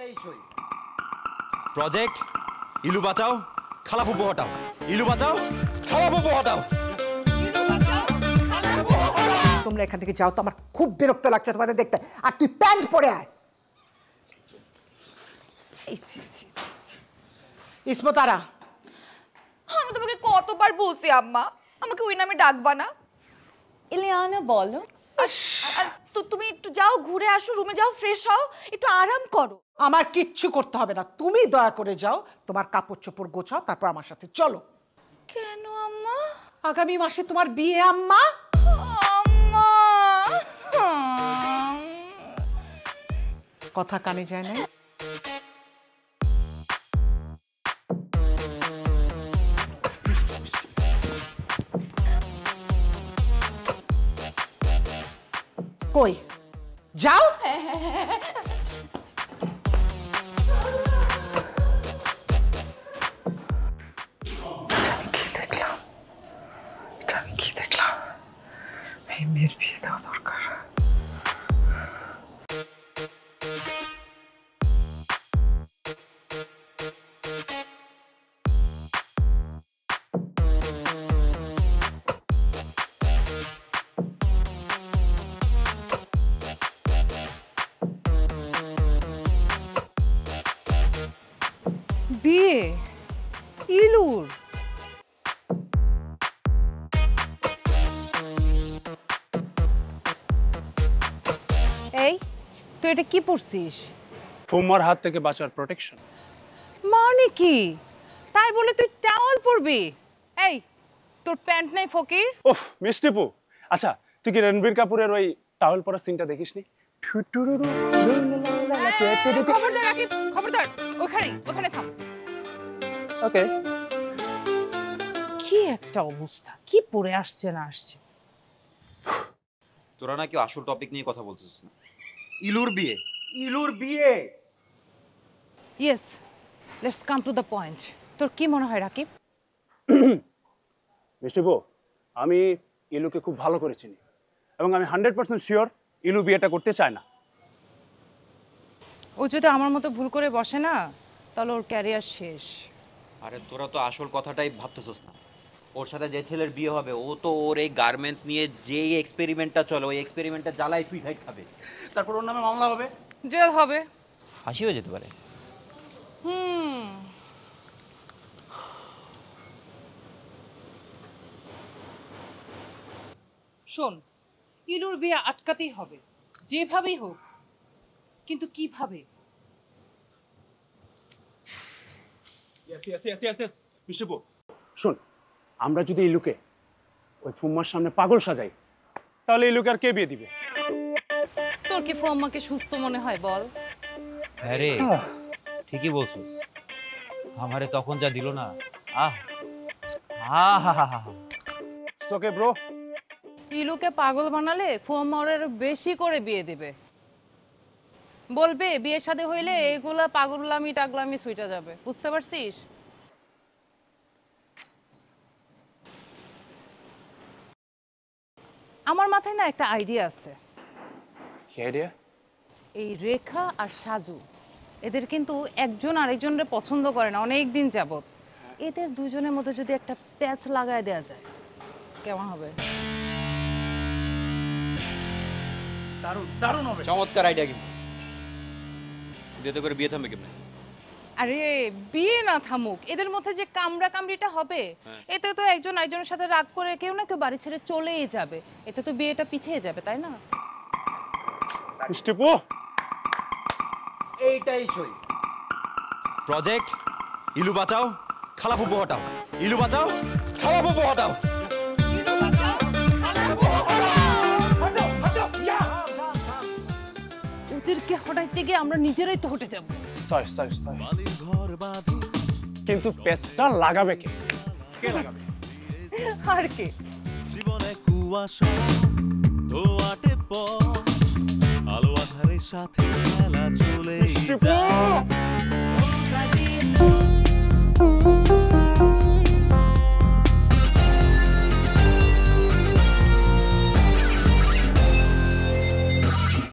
এইটাই সই। প্রজেক্ট ইলু বাঁচাও খালা ফুপু হটাও, ইলু বাঁচাও খালা ফুপু হটাও। তোমরা এখান থেকে যাও তো, আমার খুব বিরক্ত লাগছে তোমাদের দেখতে। আর তুই প্যান্ট পরে আয়। ইসমতারা, আমি তোমাকে কতবার বলছি আম্মা আমাকে ওই নামে ডাকবা না। ইলিয়ানা বলো। আর তুমি একটু যাও, ঘুরে আসো, রুমে যাও, ফ্রেশ হও, একটু আরাম করো। আমার কিচ্ছু করতে হবে না, তুমি দয়া করে যাও, তোমার কাপড় চোপড় গোছাও, তারপর আমার সাথে চলো। কেন আম্মা? আগামী মাসে তোমার বিয়ে আম্মা। আম্মা কথা কানে যায় না। কই যাও। কি দেখলাম এই মেয়ের বিয়ে দেওয়া দরকার। বিয়ে ইলুর? এই তুই এটা কি পড়ছিস? ফুম্মার হাত থেকে বাঁচার প্রোটেকশন। মানে কি? তাই বলে তুই টাওয়াল পরবি? এই তোর প্যান্ট নাই ফকির? উফ মিষ্টিপু, আচ্ছা তুই কি রণবীর কাপুরের ওই টাওয়াল পরা সিনটা দেখিসনি? খবরদার রাকিব, খবরদার, ওখানে থাম। ওকে। কি একটা অবস্থা, কি পরে আসছে না আসছে। তোরা নাকি আসল টপিক নিয়ে কথা বলছিস না? ইলুর বিয়ে, ইলুর বিয়ে। Yes, let's come to the point. তোর কি মনে হয় রাকিব? মিষ্টিপু, আমি ইলুকে খুব ভালো করে চিনি এবং আমি 100% শিওর ইলু বিয়েটা করতে চায় না। ও যদি আমার মতো ভুল করে বসে না, তাহলে ওর ক্যারিয়ার শেষ। আরে তোরা তো আসল কথাটাই ভাবতেছিস না। ওর সাথে যে ছেলের বিয়ে হবে, ও তো ওর এই গার্মেন্টস নিয়ে যে এক্সপেরিমেন্টটা চলে, ওই এক্সপেরিমেন্টটা জ্বালায় সুইসাইড খাবে, তারপর ওর নামে মামলা হবে, জেল হবে, ফাঁসি হয়ে যেতে পারে। শোন, ইলুর বিয়ে আটকাতেই হবে, যেভাবেই হোক। কিন্তু কিভাবে? মিষ্টিপু শোন, আমরা যদি ইলুকে ওই ফুম্মার সামনে পাগল সাজাই, তাহলে ইলুকে আর কে বিয়ে দিবে? তোর কি ফুম্মাকে সুস্থ মনে হয় বল? হ্যাঁ রে, ঠিকই বলছিস। আমারে তখন যা দিল না, আহ আহা। ওকে ব্রো, ইলুকে পাগল বানালে ফুম্মা ওর বেশি করে বিয়ে দিবে। বলবে বিয়ের সাথে হইলে এগুলা পাগলামি টাগলামি সুইটা যাবে, বুঝতে পারছিস? আমার মাথায় না একটা আইডিয়া আছে। কি আইডিয়া? এই রেখা আর সাজু, এদের কিন্তু একজন আরেকজনের পছন্দ করে না অনেক দিন যাবত। এদের দুজনের মধ্যে যদি একটা প্যাচ লাগায় দেওয়া যায়, কেমন হবে? দারুণ হবে। চমৎকার আইডিয়া। কিন্তু এতে করে বিয়ে থামবে কেমনে? আরে বিয়ে না থামুক, এদের মধ্যে যে কামড়া কামড়িটা হবে, এতে তো একজন আরেকজনের সাথে রাগ করে কেউ না কেউ বাড়ি ছেড়ে চলেই যাবে। এতে তো বিয়েটা পিছিয়ে যাবে, তাই না? মিষ্টিপু, এইটাই সই। প্রজেক্ট ইলু বাঁচাও খালা ফুপু হটাও, ইলু বাঁচাও খালা ফুপু হটাও। ওদেরকে হটাইতে গিয়ে আমরা নিজেরাই তো হটে যাবো। সরি। কিন্তু পেস্টটা লাগাবে কে? কে লাগাবে? আর কে? জীবনে কুয়াশা ধোয়াটে পথ, আলো আধারের সাথে খেলা চলে যায়।